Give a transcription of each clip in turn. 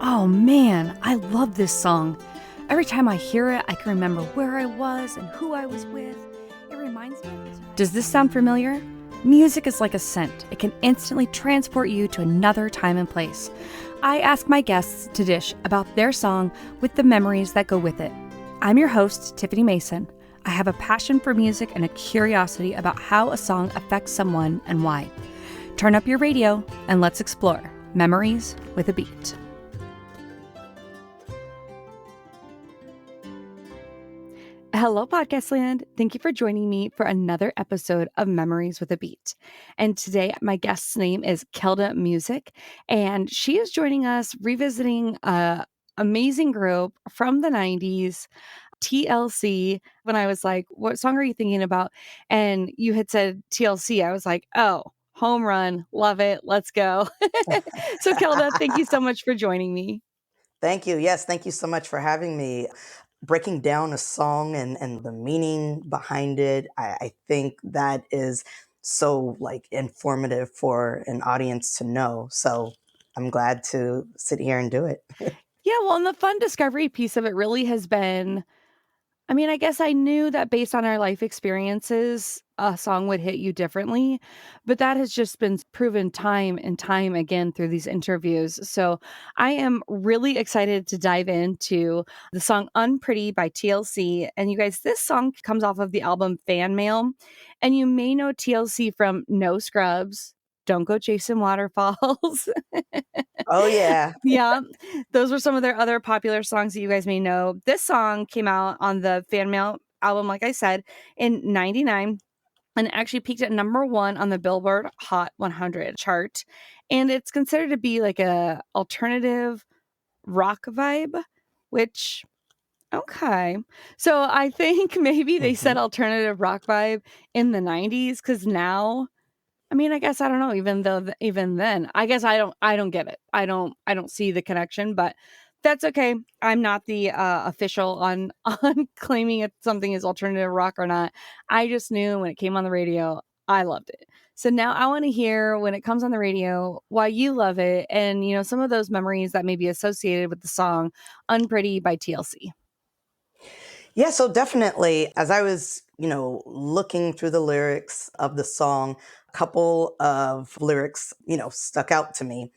Oh man, I love this song. Every time I hear it, I can remember where I was and who I was with. It reminds me of the time. Does this sound familiar? Music is like a scent. It can instantly transport you to another time and place. I ask my guests to dish about their song with the memories that go with it. I'm your host, Tiffany Mason. I have a passion for music and a curiosity about how a song affects someone and why. Turn up your radio and let's explore Memories with a Beat. Hello, Podcast Land. Thank you for joining me for another episode of Memories with a Beat. And today, my guest's name is Keldamuzik, and she is joining us revisiting an amazing group from the 90s, TLC. When I was like, what song are you thinking about? And you had said TLC. I was like, oh, home run. Love it. Let's go. So, Kelda, thank you so much for joining me. Thank you. Yes, thank you so much for having me. Breaking down a song and the meaning behind it, I think that is so informative for an audience to know. So I'm glad to sit here and do it. Yeah, well, and the fun discovery piece of it really has been, I guess I knew that based on our life experiences, a song would hit you differently, but that has just been proven time and time again through these interviews. So I am really excited to dive into the song Unpretty by TLC. And you guys, this song comes off of the album FanMail. And you may know TLC from No Scrubs, Don't Go Chasing Waterfalls. Oh, yeah. Yeah, those were some of their other popular songs that you guys may know. This song came out on the Fan Mail album, like I said, in 99 and actually peaked at number 1 on the Billboard Hot 100 chart. And it's considered to be like a alternative rock vibe, which, okay. So I think maybe they said Mhm. alternative rock vibe in the 90s because now I guess I don't know, even though even then, I guess I don't get it. I don't see the connection, but that's okay. I'm not the official on on claiming if something is alternative rock or not. I just knew when it came on the radio, I loved it. So now I want to hear when it comes on the radio why you love it and some of those memories that may be associated with the song Unpretty by TLC. Yeah, so definitely, as I was, looking through the lyrics of the song, a couple of lyrics, stuck out to me.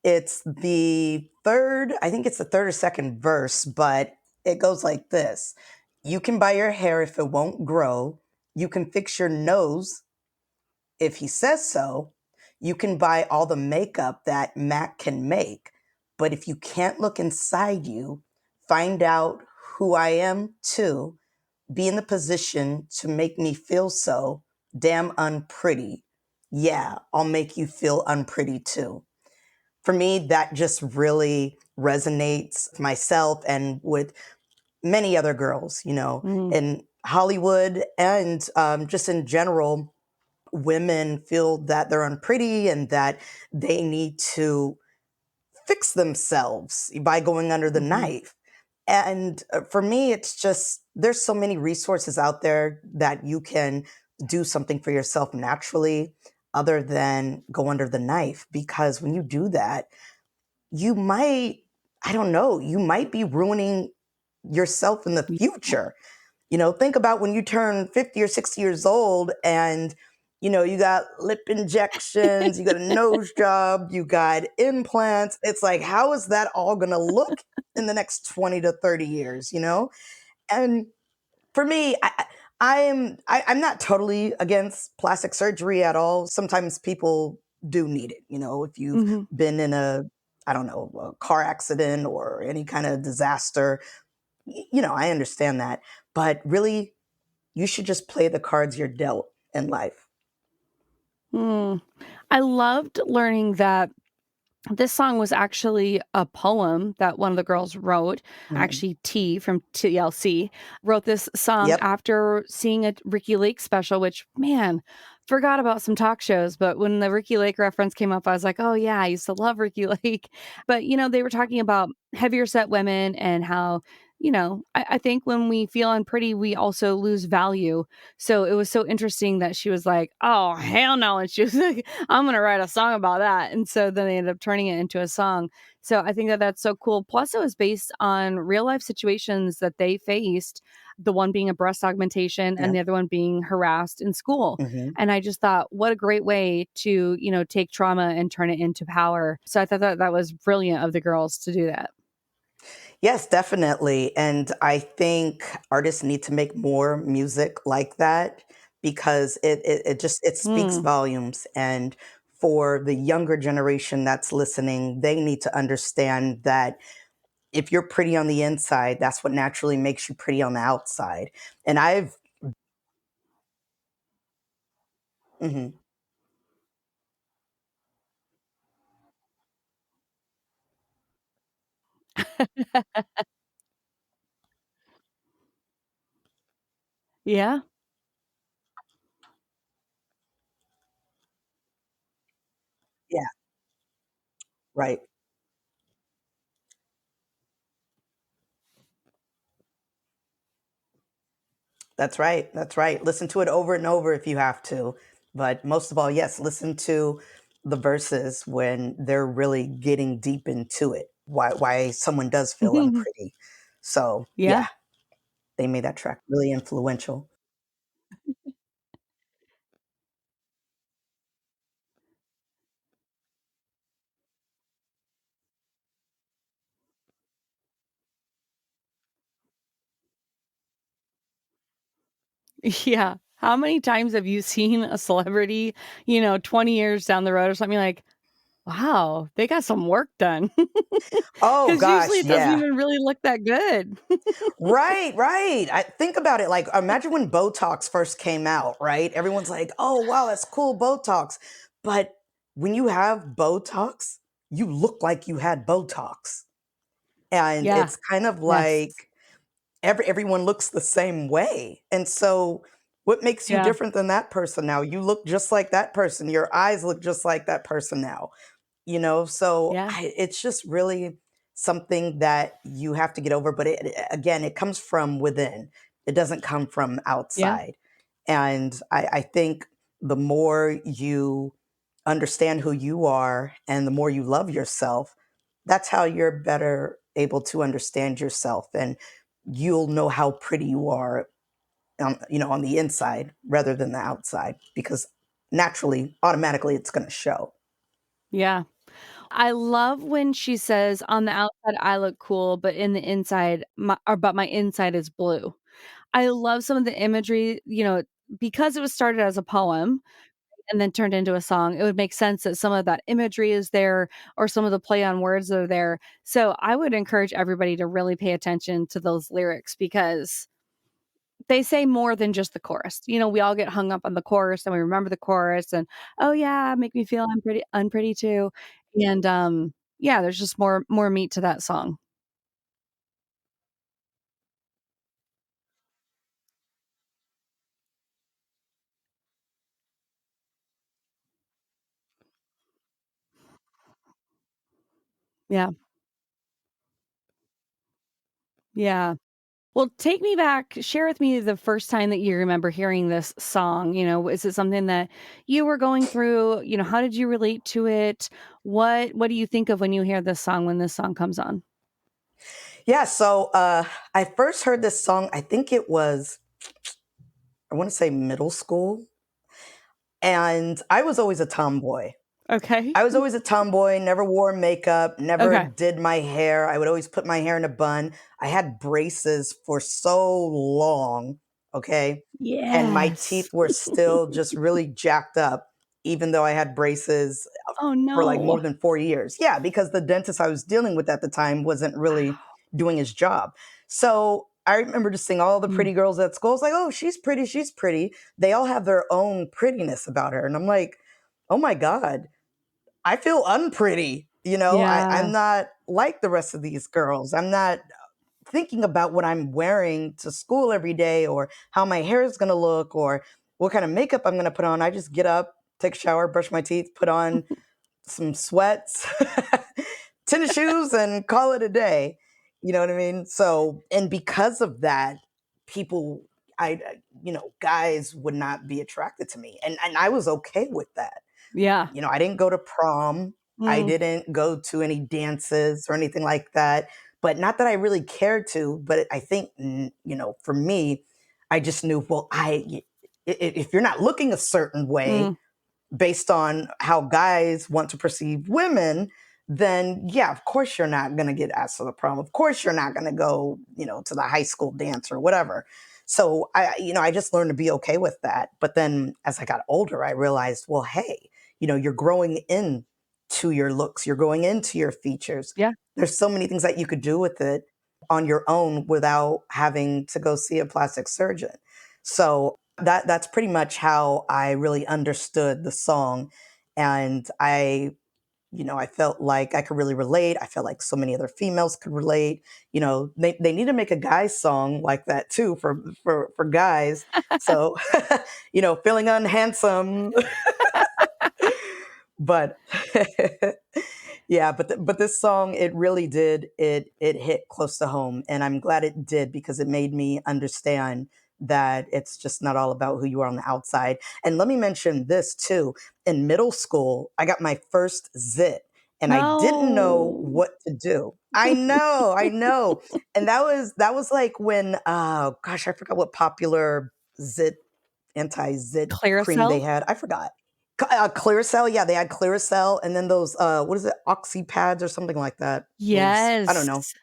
It's the third, I think it's the third or second verse, but it goes like this. You can buy your hair if it won't grow. You can fix your nose if he says so. You can buy all the makeup that Mac can make. But if you can't look inside you, find out who I am too, be in the position to make me feel so damn unpretty. Yeah, I'll make you feel unpretty too. For me, that just really resonates with myself and with many other girls, Mm. in Hollywood and just in general. Women feel that they're unpretty and that they need to fix themselves by going under the Mhm. knife. And for me, it's just there's so many resources out there that you can do something for yourself naturally other than go under the knife. Because when you do that, you might, I don't know, you might be ruining yourself in the Yeah. future. Think about when you turn 50 or 60 years old and, you got lip injections, you got a nose job, you got implants. It's like, how is that all going to look in the next 20 to 30 years? And for me, I'm not totally against plastic surgery at all. Sometimes people do need it. If you've Mhm. been in I don't know, a car accident or any kind of disaster, I understand that. But really, you should just play the cards you're dealt in life. Mm. I loved learning that this song was actually a poem that one of the girls wrote. Mhm. Actually, T from TLC wrote this song Yep. after seeing a Ricky Lake special, which, man, forgot about some talk shows. But when the Ricky Lake reference came up, I was like, oh, yeah, I used to love Ricky Lake. But, they were talking about heavier set women and how, I think when we feel unpretty, we also lose value. So it was so interesting that she was like, "Oh, hell no." And she was like, "I'm going to write a song about that." And so then they ended up turning it into a song. So I think that that's so cool. Plus, it was based on real life situations that they faced, the one being a breast augmentation and Yeah. the other one being harassed in school. Hmm. And I just thought, what a great way to, take trauma and turn it into power. So I thought that that was brilliant of the girls to do that. Yes, definitely. And I think artists need to make more music like that because it speaks Mm. volumes. And for the younger generation that's listening, they need to understand that if you're pretty on the inside, that's what naturally makes you pretty on the outside. And I've mhm. Yeah. Yeah, right. That's right. That's right. Listen to it over and over if you have to. But most of all, yes, listen to the verses when they're really getting deep into it. Why someone does feel unpretty. So Yeah. yeah, they made that track really influential. Yeah. How many times have you seen a celebrity, 20 years down the road or something like, wow, they got some work done? Oh Because usually gosh, it doesn't yeah. even really look that good. Right, right. I think about it like imagine when Botox first came out, right? Everyone's like, "Oh, wow, that's cool Botox." But when you have Botox, you look like you had Botox. And Yeah. it's kind of Yes. like everyone looks the same way. And so what makes you Yeah. different than that person now? You look just like that person. Your eyes look just like that person now. So Yeah. it's just really something that you have to get over, but again, it comes from within. It doesn't come from Yeah. outside. And I think the more you understand who you are and the more you love yourself, that's how you're better able to understand yourself, and you'll know how pretty you are on the inside rather than the outside, because naturally, automatically, it's going to show. Yeah. I love when she says, "On the outside, I look cool, but in the inside, but my inside is blue." I love some of the imagery, because it was started as a poem and then turned into a song, it would make sense that some of that imagery is there or some of the play on words are there. So I would encourage everybody to really pay attention to those lyrics because they say more than just the chorus. We all get hung up on the chorus and we remember the chorus and, "Oh yeah, make me feel unpretty too." And, yeah, there's just more meat to that song. Yeah. Yeah. Well, take me back. Share with me the first time that you remember hearing this song. Is it something that you were going through? How did you relate to it? What do you think of when you hear this song when this song comes on? Yeah, so I first heard this song, I think it was, I want to say middle school. And I was always a tomboy. Okay. I was always a tomboy, never wore makeup, never Okay. did my hair. I would always put my hair in a bun. I had braces for so long, okay? And my Yes. teeth were still just really jacked up, even though I had braces Oh for like more no. than 4 years. Yeah, because the dentist I was dealing with at the time wasn't really Wow. doing his job. So I remember just seeing all the Mm. pretty girls at school. I was like, oh, she's pretty, she's pretty. They all have their own prettiness about her. And I'm like, oh my God, I feel unpretty. I'm Yeah. not like the rest of these girls. I'm not thinking about what I'm wearing to school every day or how my hair is going to look or what kind of makeup I'm going to put on. I just get up, take a shower, brush my teeth, put on some sweats, tennis shoes, and call it a day. You know what I mean? So, and because of that, people, guys would not be attracted to me. And I was okay with that. Yeah. I didn't go to prom. I Mm, didn't go to any dances or anything like that. But not that I really cared to, but I think, for me, I just knew, well, if you're not looking a certain way, mm, based on how guys want to perceive women, then yeah, of course you're not going to get asked to the prom. Of course you're not going to go, to the high school dance or whatever. So I just learned to be okay with that. But then as I got older, I realized, well, hey, you're growing into your looks, you're going into your features. yeah. There's so many things that you could do with it on your own without having to go see a plastic surgeon. So that's pretty much how I really understood the song. And I felt like I could really relate. I felt like so many other females could relate. They need to make a guys song like that too for guys. So, feeling unhandsome, but yeah, but this song, it really did, it hit close to home, and I'm glad it did because it made me understand that it's just not all about who you are on the outside. And let me mention this too. In middle school, I got my first zit and I didn't know No. what to do. I know. And that was like when gosh, I forgot what popular zit anti-zit cream they Claricel? had. I forgot. Clearasil, yeah, they had Clearasil, and then those, what is it, Oxy pads or something like that. Those, I don't know. Yes.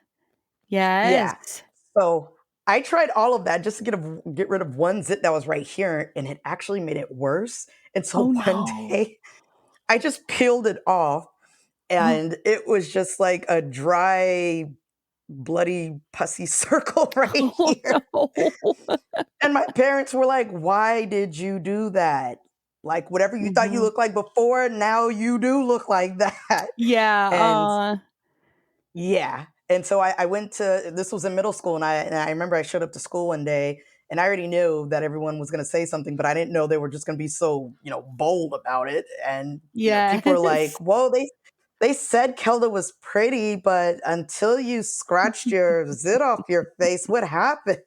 Yeah. Yes. So I tried all of that just to get rid of one zit that was right here, and it actually made it worse. And Oh, so one no. day, I just peeled it off, and it was just like a dry, bloody, pussy circle right Oh, here. no. And my parents were like, "Why did you do that? Like, whatever you thought you Mhm. looked like before, now you do look like that." Yeah, And yeah. And so I went to this was in middle school, and I remember I showed up to school one day, and I already knew that everyone was gonna say something, but I didn't know they were just gonna be so, bold about it. And, people were like, yes. "Whoa, they said Kelda was pretty, but until you scratched your zit off your face, what happened?"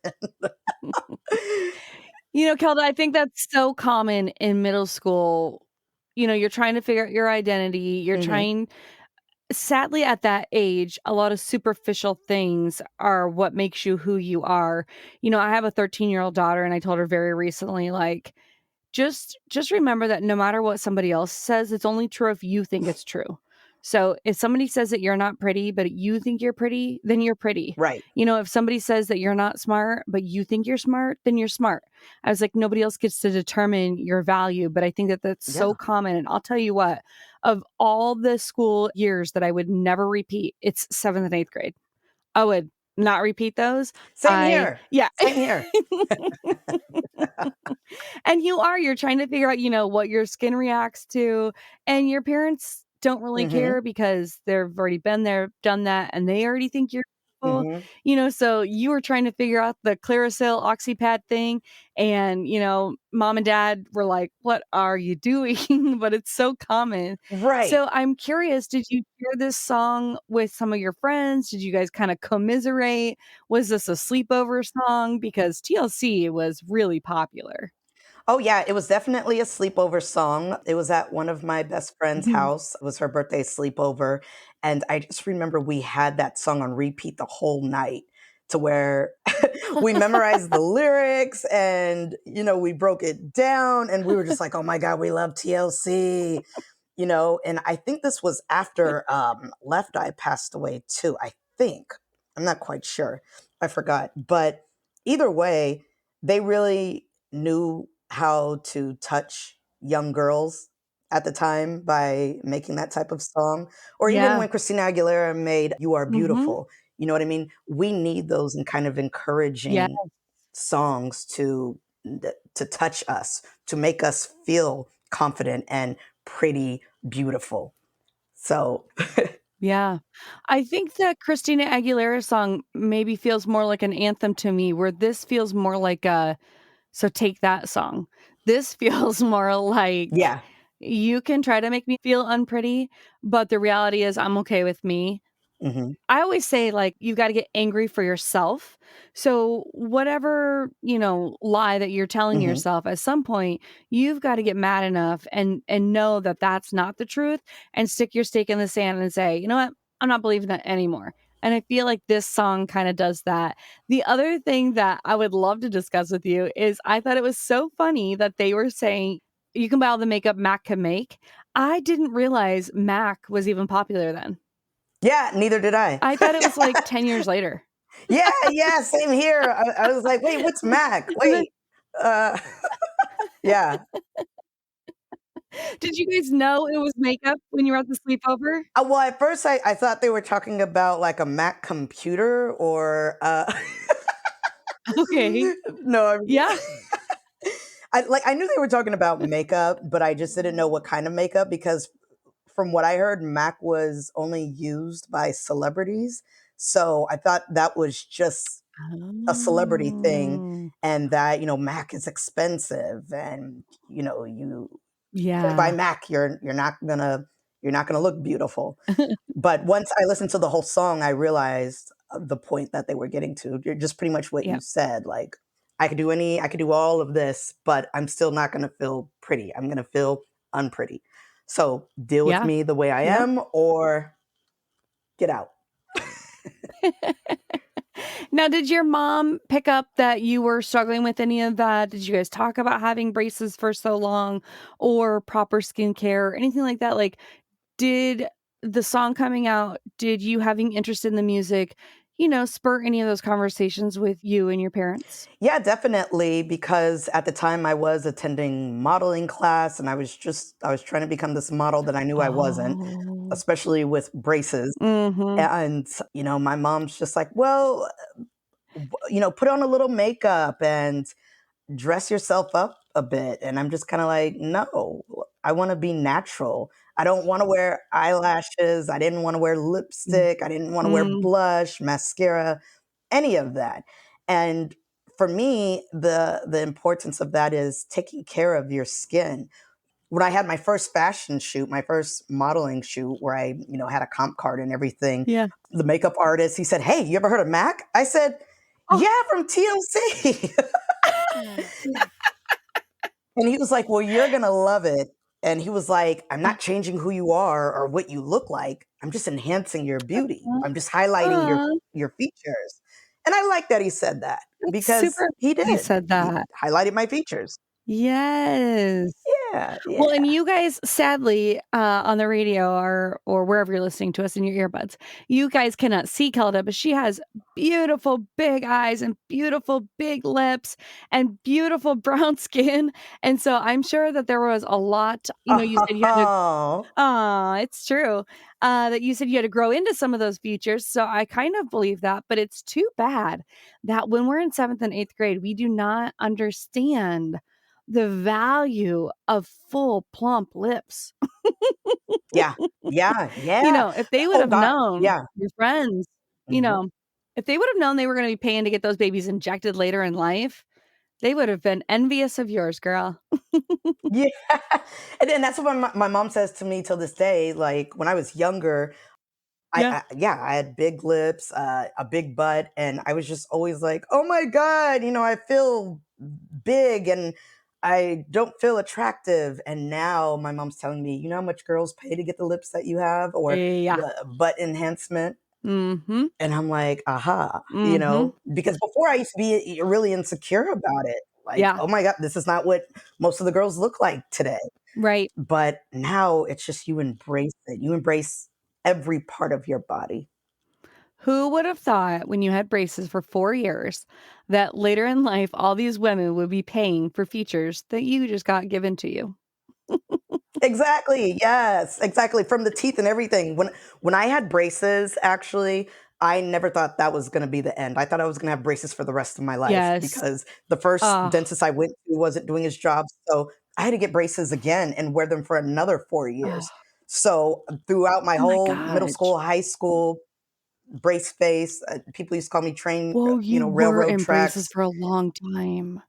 Kelda, I think that's so common in middle school. You're trying to figure out your identity, you're Mhm. trying sadly, at that age, a lot of superficial things are what makes you who you are. I have a 13-year-old daughter, and I told her very recently, like, just remember that no matter what somebody else says, it's only true if you think it's true. So, if somebody says that you're not pretty, but you think you're pretty, then you're pretty. Right. If somebody says that you're not smart, but you think you're smart, then you're smart. I was like, nobody else gets to determine your value, but I think that that's so Yeah. common, and I'll tell you what, of all the school years that I would never repeat, it's 7th and 8th grade. I would not repeat those. Same here. Yeah. Same here. And you're trying to figure out, what your skin reacts to, and your parents don't really Mhm. care because they've already been there, done that, and they already think you're beautiful, Mhm. so you were trying to figure out the Clearasil Oxypad thing, and, mom and dad were like, "What are you doing?" But it's so common. Right. So I'm curious, did you hear this song with some of your friends? Did you guys kinda commiserate? Was this a sleepover song? Because TLC was really popular. Oh, yeah, it was definitely a sleepover song. It was at one of my best friend's Mhm. house. It was her birthday sleepover, and I just remember we had that song on repeat the whole night to where we memorized the lyrics and, we broke it down, and we were just like, "Oh my god, we love TLC." And I think this was after, Left Eye passed away too, I think. I'm not quite sure. I forgot. But either way, they really knew how to touch young girls at the time by making that type of song. Or even Yeah. when Christina Aguilera made You Are Mhm. Beautiful, you know what I mean? We need those and kind of Yeah. encouraging songs to touch us, to make us feel confident and pretty beautiful. So, Yeah. I think that Christina Aguilera song maybe feels more like an anthem to me, where this feels more like a "So Take That" song. This feels more like, yeah. "You can try to make me feel unpretty, but the reality is I'm okay with me." Mhm. I always say, like, you gotta get angry for yourself. So whatever, lie that you're telling Mhm. yourself, at some point, you've gotta get mad enough and know that that's not the truth and stick your stake in the sand and say, "You know what? I'm not believing that anymore." And I feel like this song kinda does that. The other thing that I would love to discuss with you is I thought it was so funny that they were saying, "You can buy all the makeup Mac can make." I didn't realize Mac was even popular then. Yeah, neither did I. I thought it was, like, 10 years later. Yeah, yeah, same here. I was like, "Wait, what's Mac? And then Wait." Uh, yeah. did you guys know it was makeup when you were at the sleepover? Well, at first I thought they were talking about, like, a Mac computer or, Okay. no, Yeah. I knew they were talking about makeup, but I just didn't know what kind of makeup because from what I heard, Mac was only used by celebrities. So I thought that was just a celebrity thing Oh. and that, Mac is expensive and, you don't buy Yeah. Mac, you're not gonna look beautiful. But once I listened to the whole song, I realized the point that they were getting to. Just pretty much what you Yep. said. Like, I could do all of this, but I'm still not going to feel pretty. I'm going to feel unpretty. So deal with Yeah. me the way I Yep. am or get out. Now, did your mom pick up that you were struggling with any of that? Did you guys talk about having braces for so long or proper skincare or anything like that? Like, did the song coming out, did you having interest in the music, spur any of those conversations with you and your parents? Yeah, definitely. Because at the time I was attending modeling class and I was trying to become this model that I knew I wasn't, Oh. especially with braces. Mhm. And, my mom's just like, well, put on a little makeup and dress yourself up a bit. And I'm just kind of like, no, I want to be natural. I don't want to wear eyelashes. I didn't want to wear Mm. lipstick. I didn't want to wear Mm. blush, mascara, any of that. And for me, the importance of that is taking care of your skin. When I had my first fashion shoot, my first modeling shoot where I, had a comp card and everything, Yeah. the makeup artist, he said, "Hey, you ever heard of Mac?" I said, Oh. "Yeah, from TLC." And he was like, "Well, you're gonna love it." And he was like, "I'm not changing who you are or what you look like. I'm just enhancing your beauty. I'm just highlighting your Aw, your features." And I like that he said that that's because super he he did. said He that. highlighted my features. Yes. Yeah, Well, yeah. and you guys, sadly, on the radio or wherever you're listening to us in your earbuds, you guys cannot see Kelda, but she has beautiful big eyes and beautiful big lips and beautiful brown skin, and so I'm sure that there was a lot you said you had to Oh, it's true, that you said you had to grow into some of those features, so I kind of believe that, but it's too bad that when we're in 7th and 8th grade, we do not understand the value of full, plump lips. yeah, yeah, yeah. If they would Oh have god, known, yeah. your friends, you Mhm. know, if they would have known they were gonna be paying to get those babies injected later in life, they would have been envious of yours, girl. Yeah, and then that's what my mom says to me till this day. Like when I was younger, Yeah. yeah, I had big lips, a big butt, and I was just always like, "Oh my god, I feel big and I don't feel attractive." And now my mom's telling me, "You know how much girls pay to get the lips that you have or Yeah. the butt enhancement?" Mhm. And I'm like, "Aha," Mhm. because before I used to be really insecure about it. Like, Yeah. "Oh my god, this is not what most of the girls look like today." Right. But now it's just you embrace it. You embrace every part of your body. Who would have thought when you had braces for 4 years that later in life, all these women would be paying for features that you just got given to you? Exactly, yes, exactly, from the teeth and everything. When I had braces, actually, I never thought that was gonna be the end. I thought I was gonna have braces for the rest of my life Yes. because the first Oh. dentist I went to wasn't doing his job, so I had to get braces again and wear them for another 4 Oh, years. So, throughout my oh my whole middle gosh. school, high school, brace face, people used to call me Whoa, you were railroad in braces tracks. for a long time.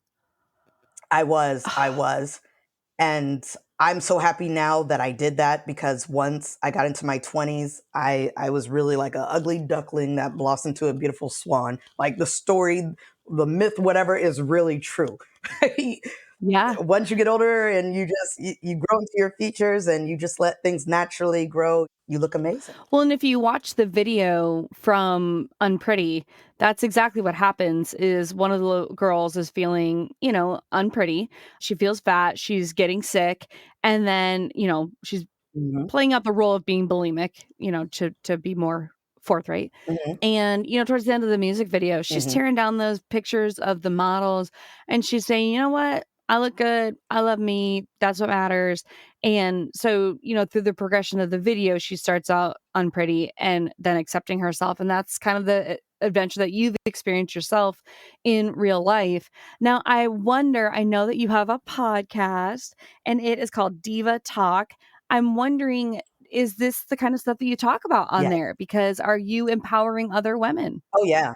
I was, and I'm so happy now that I did that because once I got into my 20s, I was really like a ugly duckling that blossomed into a beautiful swan. Like the story, the myth, whatever is really true. Yeah. Once you get older and you grow into your features and you just let things naturally grow, you look amazing. Well, and if you watch the video from Unpretty, that's exactly what happens is one of the girls is feeling, unpretty. She feels fat, she's getting sick, and then, she's Mhm, playing out the role of being bulimic, to be more forthright. mhm, And, towards the end of the music video, she's mhm, tearing down those pictures of the models and she's saying, "You know what? I look good. I love me. That's what matters." And so, through the progression of the video, she starts out unpretty and then accepting herself. And that's kind of the adventure that you've experienced yourself in real life. Now, I wonder, I know that you have a podcast and it is called Diva Talk. I'm wondering, is this the kind of stuff that you talk about on yeah. there? Because are you empowering other women? Oh, yeah.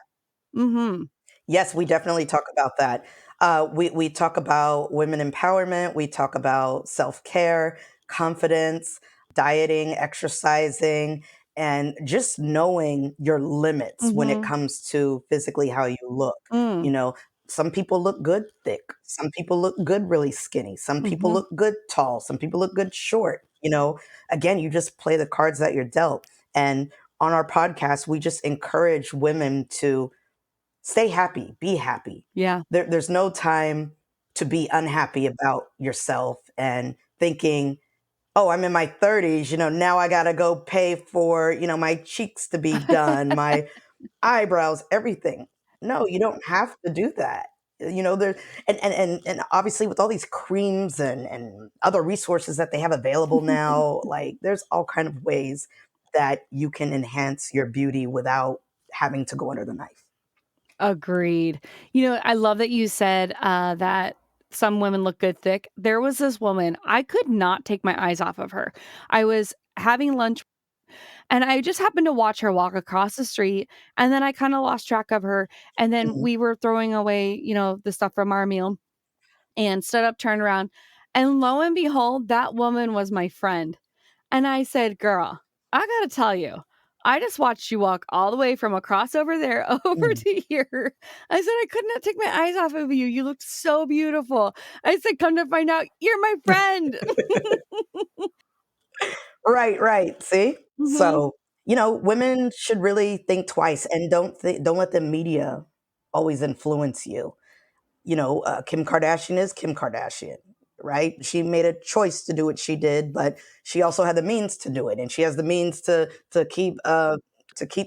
Mhm. Yes, we definitely talk about that. We talk about women empowerment. We talk about self care, confidence, dieting, exercising, and just knowing your limits when it Mhm. comes to physically how you look. Mm. You know, some people look good thick. Some people look good really skinny. Some people Mhm. look good tall. Some people look good short. Again, you just play the cards that you're dealt. And on our podcast, we just encourage women to stay happy, be happy. Yeah. There's no time to be unhappy about yourself and thinking, oh, I'm in my 30s, now I got to go pay for, my cheeks to be done, my eyebrows, everything. No, you don't have to do that. There and obviously with all these creams and other resources that they have available now, like there's all kind of ways that you can enhance your beauty without having to go under the knife. Agreed. I love that you said, that some women look good thick. There was this woman, I could not take my eyes off of her. I was having lunch and I just happened to watch her walk across the street, and then I kinda lost track of her, and then Mhm. we were throwing away, the stuff from our meal and stood up, turned around, and lo and behold, that woman was my friend. And I said, "Girl, I gotta tell you, I just watched you walk all the way from across over there over Mm. to here." I said, "I could not take my eyes off of you. You looked so beautiful." I said, "Come to find out, you're my friend." Right, right. See? Mhm. So, women should really think twice and don't let the media always influence you. Kim Kardashian is Kim Kardashian, right? She made a choice to do what she did, but she also had the means to do it, and she has the means to keep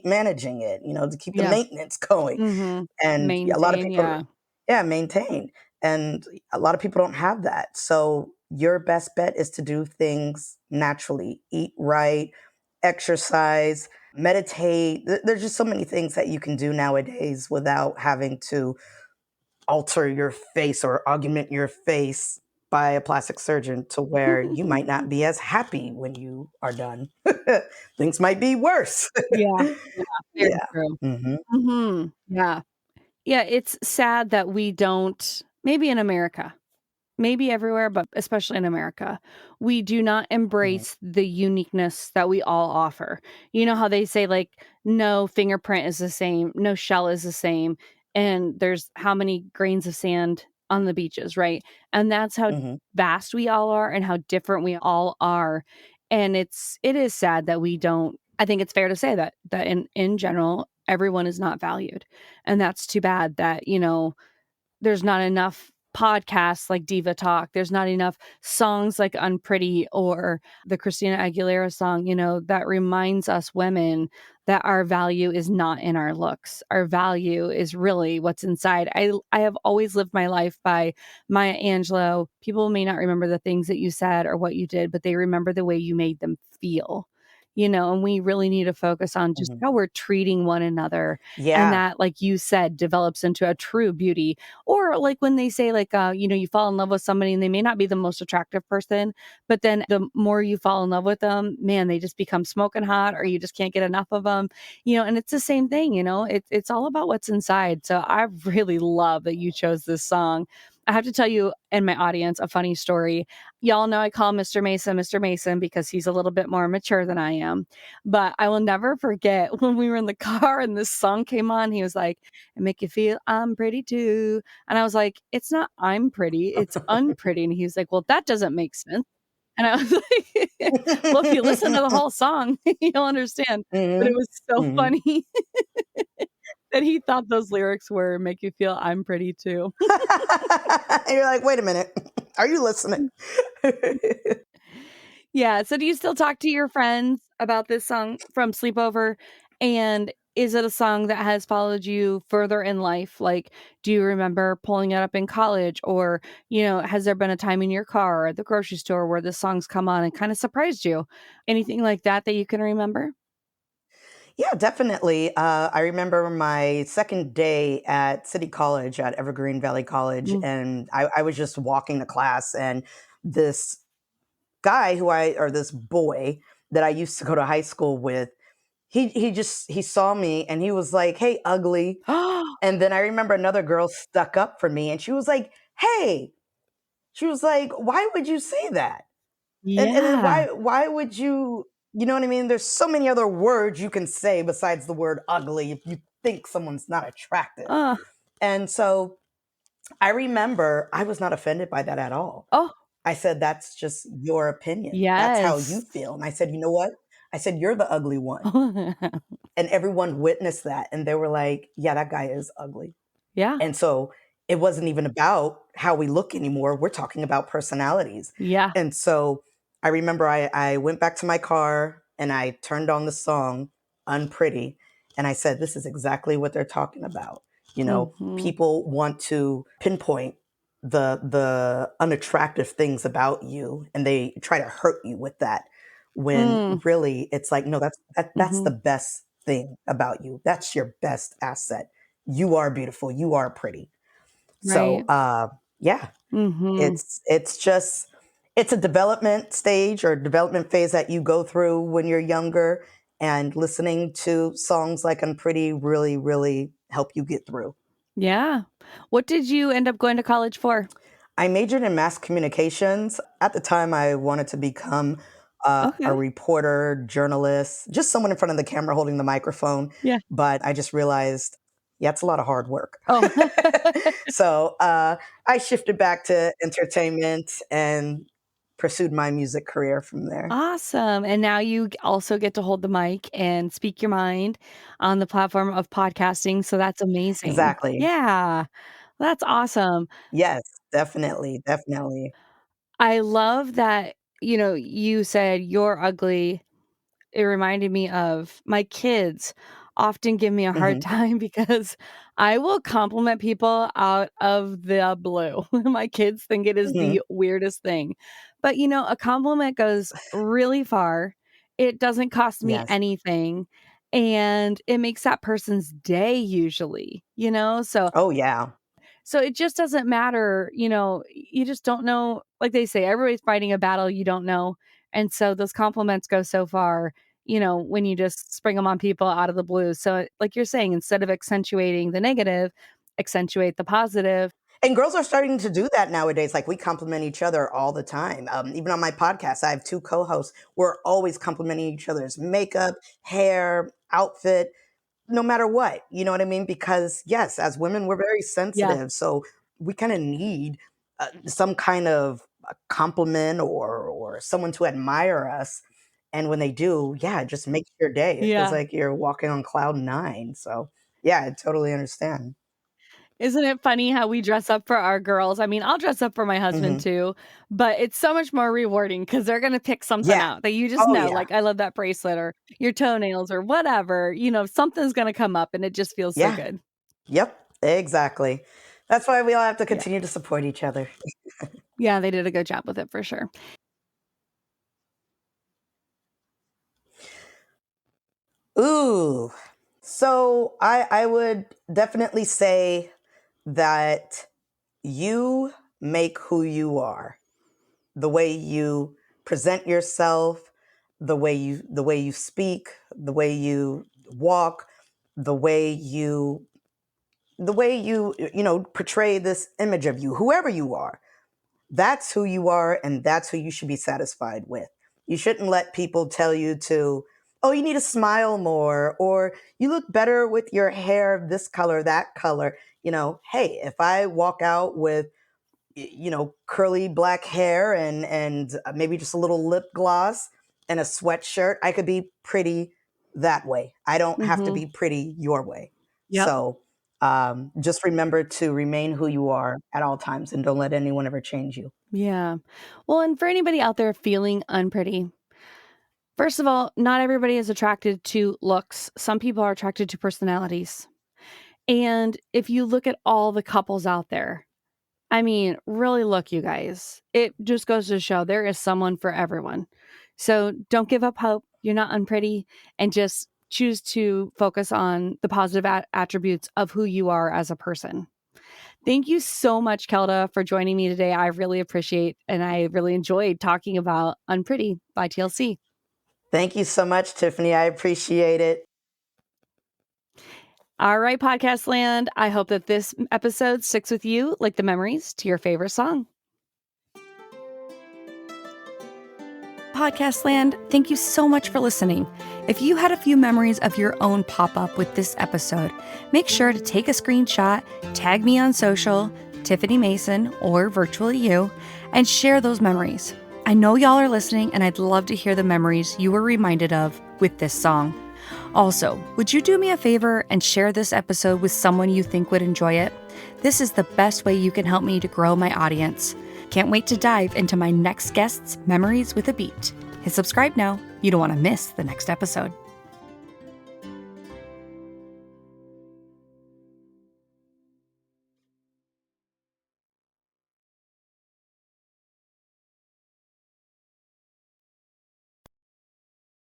managing it, to keep the Yeah. maintenance going. Mhm. And a lot of Maintain, people, yeah. yeah, maintain. And a lot of people don't have that. So your best bet is to do things naturally, eat right, exercise, meditate. There's just so many things that you can do nowadays without having to alter your face or augment your face by a plastic surgeon to where you might not be as happy when you are done. Things might be worse. Yeah. Yeah, very Yeah. true. Hmm. Mhm. Yeah. Yeah, it's sad that we don't, maybe in America, maybe everywhere, but especially in America, we do not Hmm. embrace the uniqueness that we all offer. You know how they say, like, no fingerprint is the same, no shell is the same, and there's how many grains of sand on the beaches, right? And that's how Hmm. vast we all are and how different we all are. And it is sad that we don't, I think it's fair to say that in general, everyone is not valued. And that's too bad that, there's not enough podcasts like Diva Talk. There's not enough songs like Unpretty or the Christina Aguilera song, that reminds us women that our value is not in our looks. Our value is really what's inside. I have always lived my life by Maya Angelou. People may not remember the things that you said or what you did, but they remember the way you made them feel. And we really need to focus on just Hmm. how we're treating one another, and Yeah. that, like you said, develops into a true beauty. Or like when they say, like, you fall in love with somebody and they may not be the most attractive person, but then the more you fall in love with them, man, they just become smoking hot, or you just can't get enough of them. And it's the same thing. It's all about what's inside. So I really love that you chose this song. I have to tell you and my audience a funny story. Y'all know I call Mr. Mason because he's a little bit more mature than I am. But I will never forget when we were in the car and this song came on, he was like, "I make you feel I'm pretty too." And I was like, "It's not I'm pretty, it's unpretty." And he's like, "Well, that doesn't make sense." And I was like, "Well, if you listen to the whole song, you'll understand." But it Mhm, was so mhm. funny that he thought those lyrics were "Make you feel I'm pretty too." You're like, "Wait a minute. Are you listening?" Yeah, so do you still talk to your friends about this song from sleepover? And is it a song that has followed you further in life? Like, do you remember pulling it up in college? Or, has there been a time in your car or at the grocery store where this song's come on and kind of surprised you? Anything like that that you can remember? Yeah, definitely. I remember my second day at City College at Evergreen Valley College, Mm. and I was just walking to class, and this or this boy that I used to go to high school with, he saw me and he was like, "Hey, ugly." And then I remember another girl stuck up for me, and she was like, "Hey," she was like, "Why would you say that?" And then Yeah. why would you know what I mean? There's so many other words you can say besides the word ugly if you think someone's not attractive. Uh, And so I remember I was not offended by that at all. oh, I said, "That's just your opinion. That's how you yes. feel." And I said, "You know what?" I said, "You're the ugly one." And everyone witnessed that. And they were like, "Yeah, that guy is ugly." Yeah. And so it wasn't even about how we look anymore. We're talking about personalities. Yeah. And so I remember I went back to my car and I turned on the song Unpretty. And I said, "This is exactly what they're talking about." Mhm. People want to pinpoint the unattractive things about you and they try to hurt you with that, when Mm. really it's like, no, that's the Mhm. best thing about you. That's your best asset. You are beautiful, you are pretty. So, Right. yeah, Mhm. it's a development stage or development phase that you go through when you're younger, and listening to songs like Unpretty really, really help you get through. Yeah. What did you end up going to college for? I majored in mass communications. At the time, I wanted to become a Okay. reporter, journalist, just someone in front of the camera holding the microphone. Yeah. But I just realized, yeah, it's a lot of hard work. Oh. So I shifted back to entertainment and pursued my music career from there. Awesome, and now you also get to hold the mic and speak your mind on the platform of podcasting, so that's amazing. Exactly. Yeah, that's awesome. Yes, definitely. Definitely. I love that, you said "You're ugly." It reminded me of my kids often give me a hard Hmm. time because I will compliment people out of the blue. My kids think it is Hmm. the weirdest thing. But, a compliment goes really far. It doesn't cost me Yes. anything, and it makes that person's day usually, you know? So Oh, yeah. so it just doesn't matter, you just don't know, like they say, everybody's fighting a battle you don't know. And so those compliments go so far, when you just spring them on people out of the blue. So like you're saying, instead of accentuating the negative, accentuate the positive. And girls are starting to do that nowadays. Like we compliment each other all the time. Even on my podcast, I have two co-hosts. We're always complimenting each other's makeup, hair, outfit, no matter what. You know what I mean? Because yes, as women, we're very Yeah. sensitive, so we kind of need some kind of a compliment or someone to admire us. And when they do, yeah, it just makes your day. It feels Yeah. like you're walking on cloud nine. So yeah, I totally understand. Isn't it funny how we dress up for our girls? I mean, I'll dress up for my husband Hmm. too, but it's so much more rewarding because they're gonna pick something Yeah. out that you just Oh know, yeah. like, I love that bracelet or your toenails or whatever, something's gonna come up and it just feels so Yeah. good. Yep, exactly. That's why we all have to Yeah. continue to support each other. Yeah, they did a good job with it for sure. Ooh. So I would definitely say that you make who you are. The way you present yourself, the way you speak, the way you walk, the way you the way you portray this image of you, whoever you are, that's who you are, and that's who you should be satisfied with. You shouldn't let people tell you to, oh, you need to smile more, or you look better with your hair this color, that color. Hey, if I walk out with curly black hair and maybe just a little lip gloss and a sweatshirt, I could be pretty that way. I don't have to Mm-hmm. be pretty your way. Yep. So just remember to remain who you are at all times, and don't let anyone ever change you. Yeah. Well, and for anybody out there feeling unpretty, first of all, not everybody is attracted to looks. Some people are attracted to personalities. And if you look at all the couples out there, I mean, really look, you guys. It just goes to show there is someone for everyone. So don't give up hope. You're not unpretty, and just choose to focus on the positive attributes of who you are as a person. Thank you so much, Kelda, for joining me today. I really appreciate and I really enjoyed talking about Unpretty by TLC. Thank you so much, Tiffany. I appreciate it. All right, podcast land. I hope that this episode sticks with you like the memories to your favorite song. Podcast land, thank you so much for listening. If you had a few memories of your own pop up with this episode, make sure to take a screenshot, tag me on social, Tiffany Mason or Virtually You, and share those memories. I know y'all are listening, and I'd love to hear the memories you were reminded of with this song. Also, would you do me a favor and share this episode with someone you think would enjoy it? This is the best way you can help me to grow my audience. Can't wait to dive into my next guest's memories with a beat. Hit subscribe now. You don't want to miss the next episode.